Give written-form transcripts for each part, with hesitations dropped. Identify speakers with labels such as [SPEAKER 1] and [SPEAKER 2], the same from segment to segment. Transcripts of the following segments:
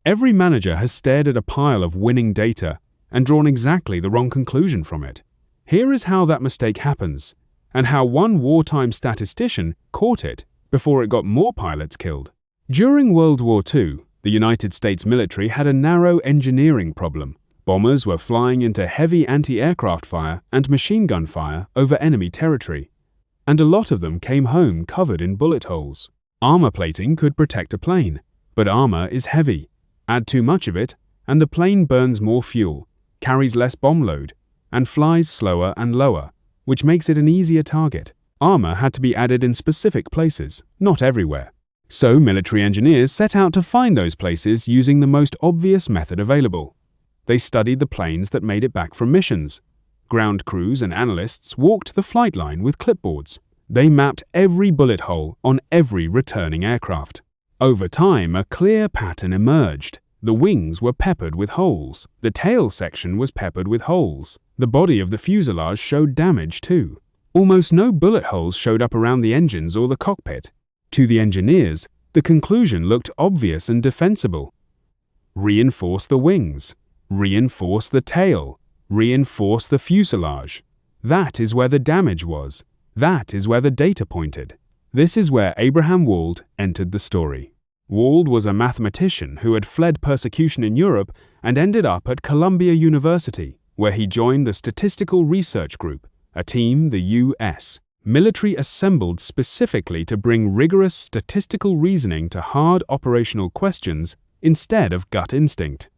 [SPEAKER 1] Every manager has stared at a pile of winning data and drawn exactly the wrong conclusion from it. Here is how that mistake happens, and how one wartime statistician caught it before it got more pilots killed. During World War II, the United States military had a narrow engineering problem. Bombers were flying into heavy anti-aircraft fire and machine gun fire over enemy territory, and a lot of them came home covered in bullet holes. Armor plating could protect a plane, but armor is heavy. Add too much of it, and the plane burns more fuel, carries less bomb load, and flies slower and lower, which makes it an easier target. Armor had to be added in specific places, not everywhere. So military engineers set out to find those places using the most obvious method available. They studied the planes that made it back from missions. Ground crews and analysts walked the flight line with clipboards. They mapped every bullet hole on every returning aircraft. Over time, a clear pattern emerged. The wings were peppered with holes. The tail section was peppered with holes. The body of the fuselage showed damage too. Almost no bullet holes showed up around the engines or the cockpit. To the engineers, the conclusion looked obvious and defensible. Reinforce the wings. Reinforce the tail. Reinforce the fuselage. That is where the damage was. That is where the data pointed. This is where Abraham Wald entered the story. Wald was a mathematician who had fled persecution in Europe and ended up at Columbia University, where he joined the Statistical Research Group, a team the U.S. military assembled specifically to bring rigorous statistical reasoning to hard operational questions instead of gut instinct.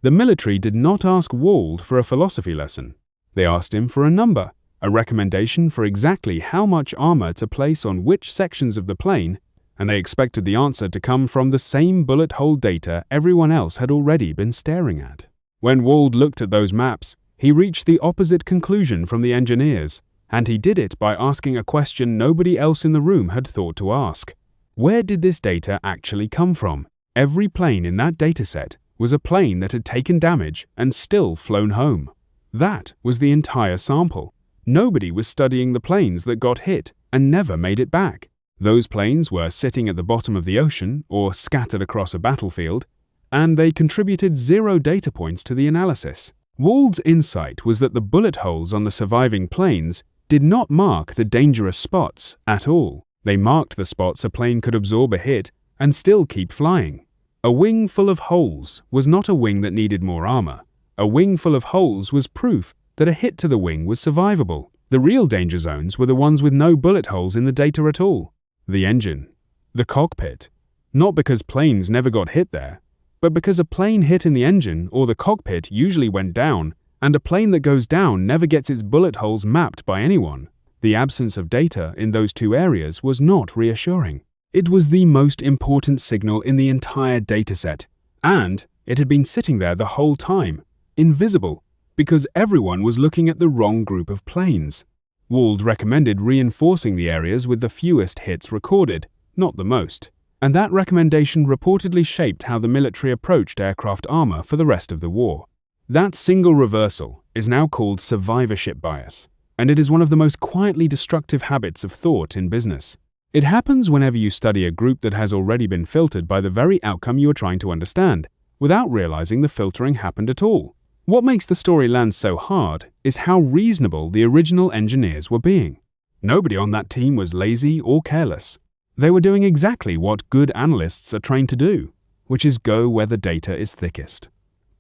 [SPEAKER 1] The military did not ask Wald for a philosophy lesson. They asked him for a number, a recommendation for exactly how much armor to place on which sections of the plane, and they expected the answer to come from the same bullet hole data everyone else had already been staring at. When Wald looked at those maps, he reached the opposite conclusion from the engineers, and he did it by asking a question nobody else in the room had thought to ask. Where did this data actually come from? Every plane in that dataset was a plane that had taken damage and still flown home. That was the entire sample. Nobody was studying the planes that got hit and never made it back. Those planes were sitting at the bottom of the ocean or scattered across a battlefield, and they contributed 0 data points to the analysis. Wald's insight was that the bullet holes on the surviving planes did not mark the dangerous spots at all. They marked the spots a plane could absorb a hit and still keep flying. A wing full of holes was not a wing that needed more armor. A wing full of holes was proof that a hit to the wing was survivable. The real danger zones were the ones with no bullet holes in the data at all. The engine. The cockpit. Not because planes never got hit there, but because a plane hit in the engine or the cockpit usually went down, and a plane that goes down never gets its bullet holes mapped by anyone. The absence of data in those two areas was not reassuring. It was the most important signal in the entire dataset, and it had been sitting there the whole time, invisible, because everyone was looking at the wrong group of planes. Wald recommended reinforcing the areas with the fewest hits recorded, not the most, and that recommendation reportedly shaped how the military approached aircraft armor for the rest of the war. That single reversal is now called survivorship bias, and it is one of the most quietly destructive habits of thought in business. It happens whenever you study a group that has already been filtered by the very outcome you are trying to understand, without realizing the filtering happened at all. What makes the story land so hard is how reasonable the original engineers were being. Nobody on that team was lazy or careless. They were doing exactly what good analysts are trained to do, which is go where the data is thickest.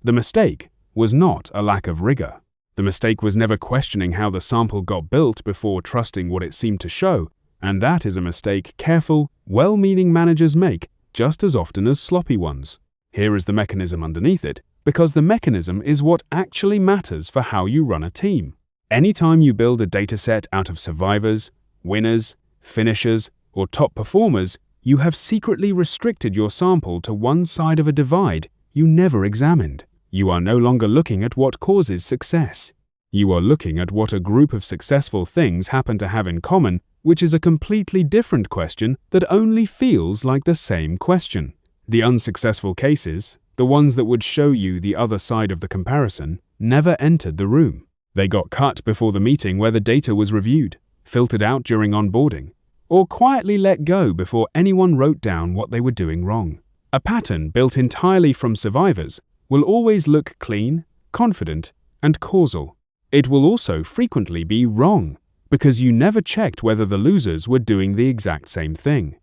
[SPEAKER 1] The mistake was not a lack of rigor. The mistake was never questioning how the sample got built before trusting what it seemed to show, and that is a mistake careful, well-meaning managers make just as often as sloppy ones. Here is the mechanism underneath it, because the mechanism is what actually matters for how you run a team. Anytime you build a dataset out of survivors, winners, finishers, or top performers, you have secretly restricted your sample to one side of a divide you never examined. You are no longer looking at what causes success. You are looking at what a group of successful things happen to have in common, which is a completely different question that only feels like the same question. The unsuccessful cases, the ones that would show you the other side of the comparison, never entered the room. They got cut before the meeting where the data was reviewed, filtered out during onboarding, or quietly let go before anyone wrote down what they were doing wrong. A pattern built entirely from survivors will always look clean, confident, and causal. It will also frequently be wrong, because you never checked whether the losers were doing the exact same thing.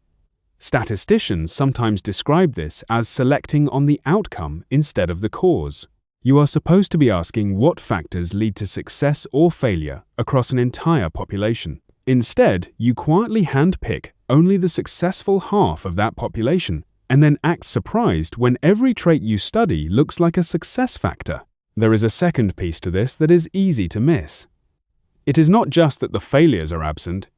[SPEAKER 1] Statisticians sometimes describe this as selecting on the outcome instead of the cause. You are supposed to be asking what factors lead to success or failure across an entire population. Instead, you quietly handpick only the successful half of that population and then act surprised when every trait you study looks like a success factor. There is a second piece to this that is easy to miss. It is not just that the failures are absent,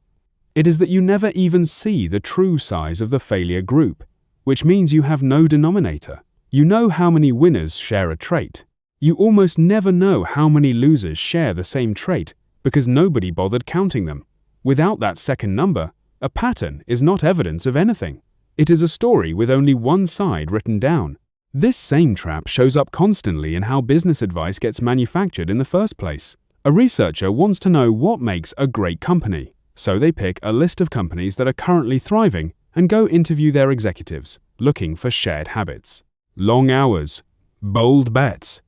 [SPEAKER 1] it is that you never even see the true size of the failure group, which means you have no denominator. You know how many winners share a trait. You almost never know how many losers share the same trait because nobody bothered counting them. Without that second number, a pattern is not evidence of anything. It is a story with only one side written down. This same trap shows up constantly in how business advice gets manufactured in the first place. A researcher wants to know what makes a great company, so they pick a list of companies that are currently thriving and go interview their executives, looking for shared habits. Long hours, bold bets,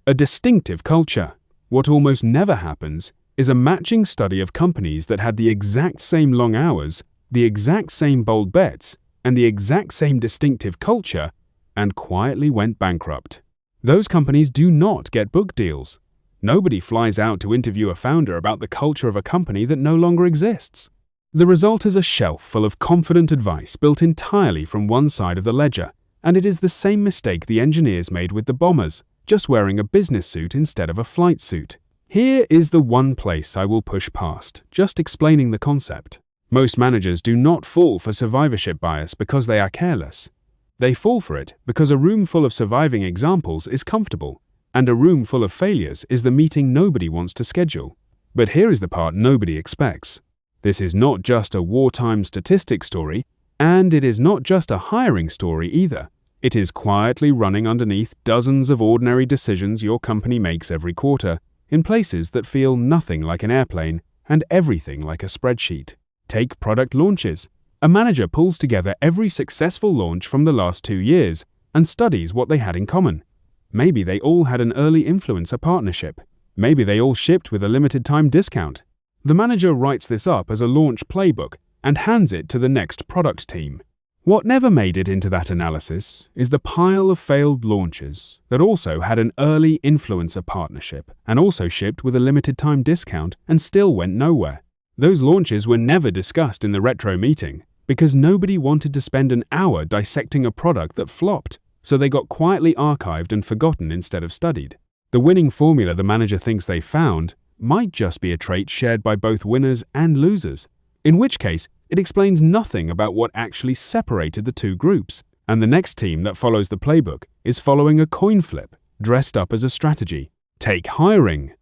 [SPEAKER 1] a distinctive culture. What almost never happens is a matching study of companies that had the exact same long hours, the exact same bold bets, and the exact same distinctive culture, and quietly went bankrupt. Those companies do not get book deals. Nobody flies out to interview a founder about the culture of a company that no longer exists. The result is a shelf full of confident advice built entirely from one side of the ledger, and it is the same mistake the engineers made with the bombers, just wearing a business suit instead of a flight suit. Here is the one place I will push past, just explaining the concept. Most managers do not fall for survivorship bias because they are careless. They fall for it because a room full of surviving examples is comfortable, and a room full of failures is the meeting nobody wants to schedule. But here is the part nobody expects. This is not just a wartime statistics story, and it is not just a hiring story either. It is quietly running underneath dozens of ordinary decisions your company makes every quarter, in places that feel nothing like an airplane and everything like a spreadsheet. Take product launches. A manager pulls together every successful launch from the last 2 years and studies what they had in common. Maybe they all had an early influencer partnership. Maybe they all shipped with a limited time discount. The manager writes this up as a launch playbook and hands it to the next product team. What never made it into that analysis is the pile of failed launches that also had an early influencer partnership and also shipped with a limited time discount and still went nowhere. Those launches were never discussed in the retro meeting because nobody wanted to spend an hour dissecting a product that flopped, so they got quietly archived and forgotten instead of studied. The winning formula the manager thinks they found might just be a trait shared by both winners and losers, in which case it explains nothing about what actually separated the two groups, and the next team that follows the playbook is following a coin flip dressed up as a strategy. Take hiring.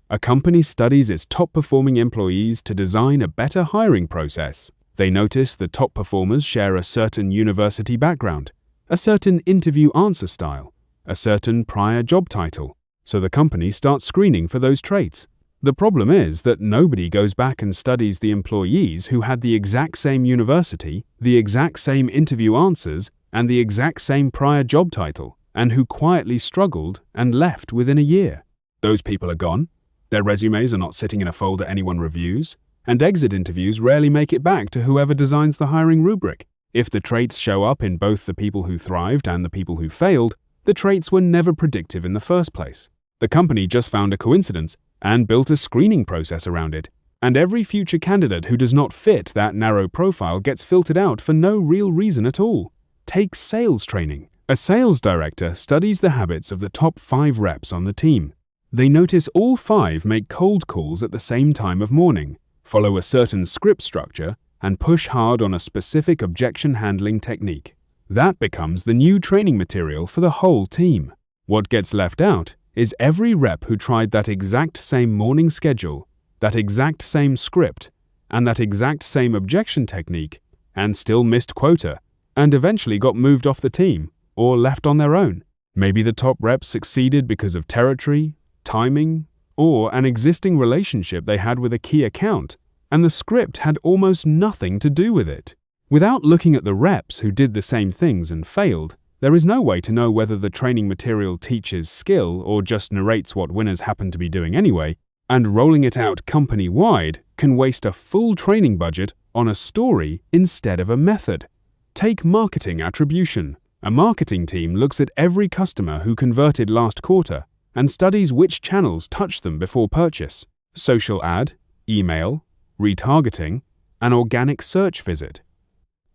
[SPEAKER 1] A company studies its top-performing employees to design a better hiring process. They notice the top performers share a certain university background, a certain interview answer style, a certain prior job title, so the company starts screening for those traits. The problem is that nobody goes back and studies the employees who had the exact same university, the exact same interview answers, and the exact same prior job title, and who quietly struggled and left within a year. Those people are gone. Their resumes are not sitting in a folder anyone reviews, and exit interviews rarely make it back to whoever designs the hiring rubric. If the traits show up in both the people who thrived and the people who failed, the traits were never predictive in the first place. The company just found a coincidence and built a screening process around it, and every future candidate who does not fit that narrow profile gets filtered out for no real reason at all. Take sales training. A sales director studies the habits of the top 5 reps on the team. They notice all 5 make cold calls at the same time of morning, follow a certain script structure, and push hard on a specific objection handling technique. That becomes the new training material for the whole team. What gets left out is every rep who tried that exact same morning schedule, that exact same script, and that exact same objection technique, and still missed quota, and eventually got moved off the team, or left on their own. Maybe the top reps succeeded because of territory, timing, or an existing relationship they had with a key account, and the script had almost nothing to do with it. Without looking at the reps who did the same things and failed, There is no way to know whether the training material teaches skill or just narrates what winners happen to be doing anyway, and rolling it out company-wide can waste a full training budget on a story instead of a method. Take marketing attribution. A marketing team looks at every customer who converted last quarter and studies which channels touched them before purchase: social ad, email, retargeting, an organic search visit.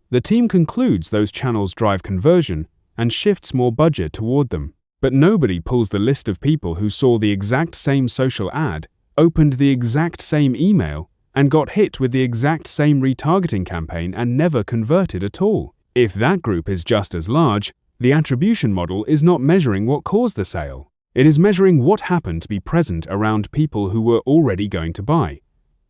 [SPEAKER 1] The team concludes those channels drive conversion and shifts more budget toward them. But nobody pulls the list of people who saw the exact same social ad, opened the exact same email, and got hit with the exact same retargeting campaign and never converted at all. If that group is just as large, the attribution model is not measuring what caused the sale. It is measuring what happened to be present around people who were already going to buy.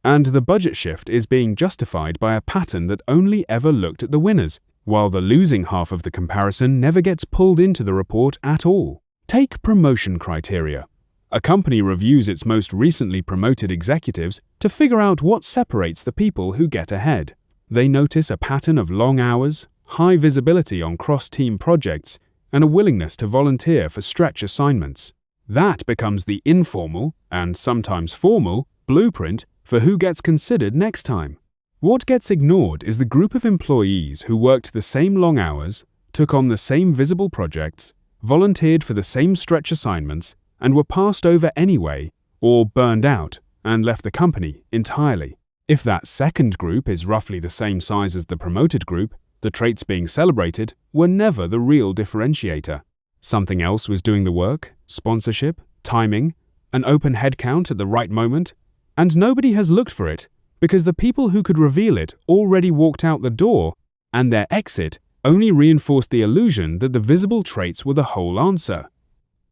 [SPEAKER 1] And the budget shift is being justified by a pattern that only ever looked at the winners, while the losing half of the comparison never gets pulled into the report at all. Take promotion criteria. A company reviews its most recently promoted executives to figure out what separates the people who get ahead. They notice a pattern of long hours, high visibility on cross-team projects, and a willingness to volunteer for stretch assignments. That becomes the informal, and sometimes formal, blueprint for who gets considered next time. What gets ignored is the group of employees who worked the same long hours, took on the same visible projects, volunteered for the same stretch assignments, and were passed over anyway, or burned out and left the company entirely. If that second group is roughly the same size as the promoted group, the traits being celebrated were never the real differentiator. Something else was doing the work: sponsorship, timing, an open headcount at the right moment, and nobody has looked for it because the people who could reveal it already walked out the door, and their exit only reinforced the illusion that the visible traits were the whole answer.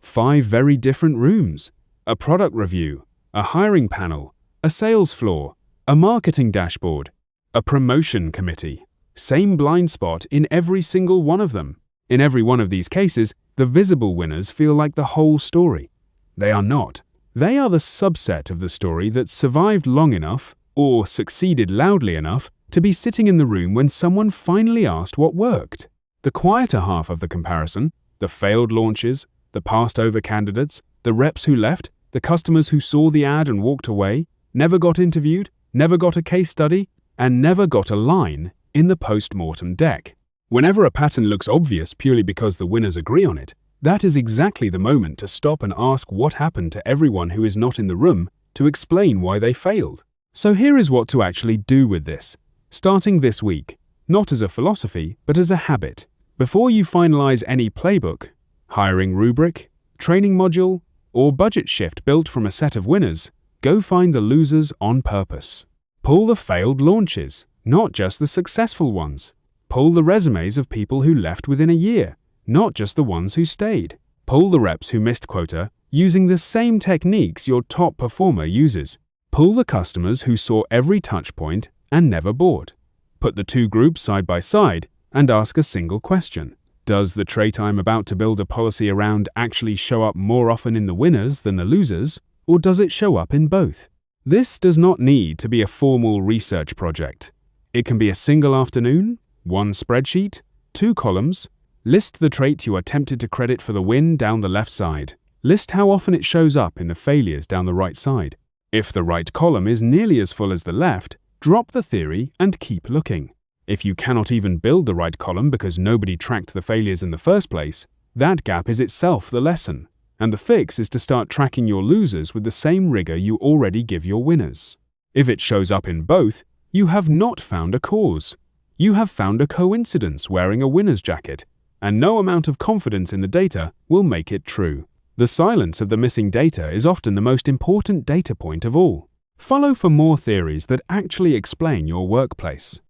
[SPEAKER 1] 5 very different rooms, a product review, a hiring panel, a sales floor, a marketing dashboard, a promotion committee. Same blind spot in every single one of them. In every one of these cases, the visible winners feel like the whole story. They are not. They are the subset of the story that survived long enough, or succeeded loudly enough, to be sitting in the room when someone finally asked what worked. The quieter half of the comparison, the failed launches, the passed over candidates, the reps who left, the customers who saw the ad and walked away, never got interviewed, never got a case study, and never got a line in the post-mortem deck. Whenever a pattern looks obvious purely because the winners agree on it, that is exactly the moment to stop and ask what happened to everyone who is not in the room to explain why they failed. So here is what to actually do with this, starting this week, not as a philosophy, but as a habit. Before you finalize any playbook, hiring rubric, training module, or budget shift built from a set of winners, go find the losers on purpose. Pull the failed launches, not just the successful ones. Pull the resumes of people who left within a year, not just the ones who stayed. Pull the reps who missed quota using the same techniques your top performer uses. Pull the customers who saw every touch point and never bought. Put the two groups side by side and ask a single question. Does the trait I'm about to build a policy around actually show up more often in the winners than the losers, or does it show up in both? This does not need to be a formal research project. It can be a single afternoon, one spreadsheet, 2 columns. List the trait you are tempted to credit for the win down the left side. List how often it shows up in the failures down the right side. If the right column is nearly as full as the left, drop the theory and keep looking. If you cannot even build the right column because nobody tracked the failures in the first place, that gap is itself the lesson, and the fix is to start tracking your losers with the same rigor you already give your winners. If it shows up in both, you have not found a cause. You have found a coincidence wearing a winner's jacket, and no amount of confidence in the data will make it true. The silence of the missing data is often the most important data point of all. Follow for more theories that actually explain your workplace.